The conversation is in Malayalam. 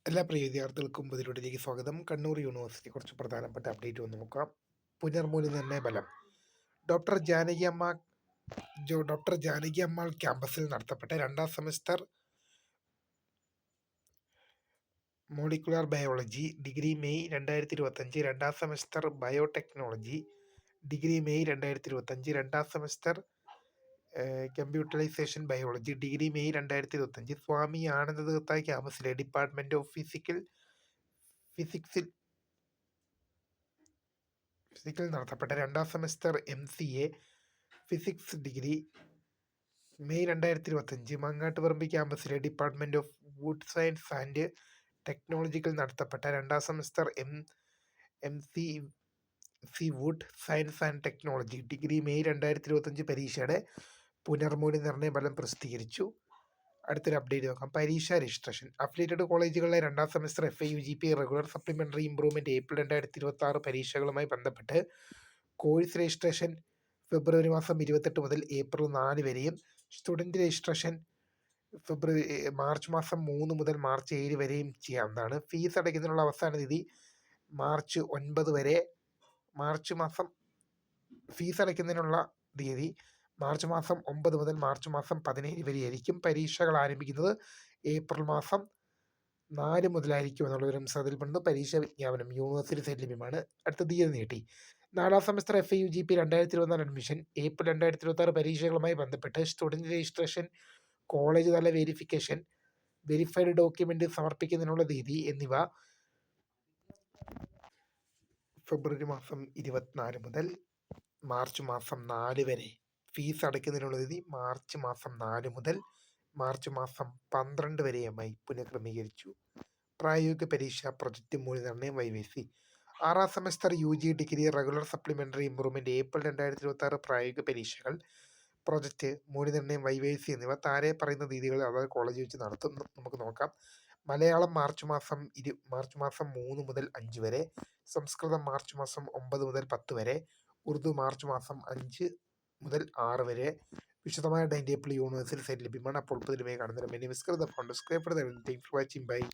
എല്ലാ പ്രിയ വിദ്യാർത്ഥികൾക്കും പുതിയൊരുവിലേക്ക് സ്വാഗതം. കണ്ണൂർ യൂണിവേഴ്സിറ്റി കുറച്ച് പ്രധാനപ്പെട്ട അപ്ഡേറ്റ് ഒന്ന് നോക്കാം. പുനർമൂല്യനിർണ്ണയ ബലം ഡോക്ടർ ജാനകി അമ്മാൾ ക്യാമ്പസിൽ നടത്തപ്പെട്ട രണ്ടാം semester molecular biology degree May 2025, രണ്ടാം സെമസ്റ്റർ ബയോടെക്നോളജി ഡിഗ്രി മെയ് 2025, രണ്ടാം semester computerisation biology degree May 2025 Swami Anandatheertha ക്യാമ്പസിലെ ഡിപ്പാർട്ട്മെന്റ് ഓഫ് ഫിസിക്സിൽ നടത്തപ്പെട്ട രണ്ടാം semester MCA physics degree May 2025 Mangattuparamba ക്യാമ്പസിലെ department of wood science and ടെക്നോളജികൾ നടത്തപ്പെട്ട രണ്ടാം semester MCC wood science and technology degree May 2025 പരീക്ഷയുടെ പുനർമൂല്യനിർണ്ണയ ഫലം പ്രസിദ്ധീകരിച്ചു. അടുത്തൊരു അപ്ഡേറ്റ് നോക്കാം. പരീക്ഷാ രജിസ്ട്രേഷൻ അഫിലിയേറ്റഡ് കോളേജുകളിലെ രണ്ടാം semester FIUGP regular supplementary improvement April 2026 പരീക്ഷകളുമായി ബന്ധപ്പെട്ട് കോഴ്സ് രജിസ്ട്രേഷൻ ഫെബ്രുവരി മാസം 28 മുതൽ ഏപ്രിൽ 4 വരെയും സ്റ്റുഡൻറ് രജിസ്ട്രേഷൻ മാർച്ച് മാസം 3 മുതൽ മാർച്ച് 7 വരെയും ചെയ്യാവുന്നതാണ്. ഫീസ് അടയ്ക്കുന്നതിനുള്ള അവസാന തീയതി മാർച്ച് 9 വരെ. ഫീസ് അടയ്ക്കുന്നതിനുള്ള തീയതി മാർച്ച് മാസം 9 മുതൽ മാർച്ച് മാസം 17 വരെയായിരിക്കും. പരീക്ഷകൾ ആരംഭിക്കുന്നത് ഏപ്രിൽ മാസം 4 മുതലായിരിക്കും എന്നുള്ള വിവരം ശ്രദ്ധയിൽപ്പെടുന്നു. പരീക്ഷാ വിജ്ഞാപനം യൂണിവേഴ്സിറ്റി സൈറ്റ് ലഭ്യമാണ്. അടുത്ത തീയതി നീട്ടി. നാലാം സെമസ്റ്റർ FIUGP 2024 അഡ്മിഷൻ ഏപ്രിൽ 2026 പരീക്ഷകളുമായി ബന്ധപ്പെട്ട് സ്റ്റുഡൻറ് രജിസ്ട്രേഷൻ, കോളേജ് തല വെരിഫിക്കേഷൻ, വെരിഫൈഡ് ഡോക്യുമെന്റ് സമർപ്പിക്കുന്നതിനുള്ള തീയതി എന്നിവ ഫെബ്രുവരി മാസം 24 മുതൽ മാർച്ച് മാസം 4 വരെ. ഫീസ് അടയ്ക്കുന്നതിനുള്ള തീയതി മാർച്ച് മാസം 4 മുതൽ മാർച്ച് മാസം 12 വരെയുമായി പുനഃക്രമീകരിച്ചു. പ്രായോഗിക പരീക്ഷ പ്രൊജക്റ്റ് മൂല്യനിർണ്ണയം YVC ആറാം semester UG degree regular supplementary improvement April 2026 പ്രായോഗിക പരീക്ഷകൾ പ്രൊജക്റ്റ് മൂല്യനിർണ്ണയം YVC എന്നിവ താഴെ പറയുന്ന തീയതികളിൽ അതായത് കോളേജ് വെച്ച് നടത്തും. നമുക്ക് നോക്കാം. മലയാളം മാർച്ച് മാസം 3 മുതൽ 5 വരെ, സംസ്കൃതം മാർച്ച് മാസം 9 മുതൽ 10 വരെ, ഉറുദു മാർച്ച് മാസം 5 മുതൽ 6 വരെ. വിശദമായ ടൈം ടേബിൾ യൂണിവേഴ്സിറ്റി സൈറ്റ് ലഭ്യമാണ്. അപ്പോൾ പുതിയ കാണുന്നതിന് മെനി വിസ്കൃത ഫോണ്ട് സബ്സ്ക്രൈബ് ഫോർ വാച്ചിങ്. ബൈ.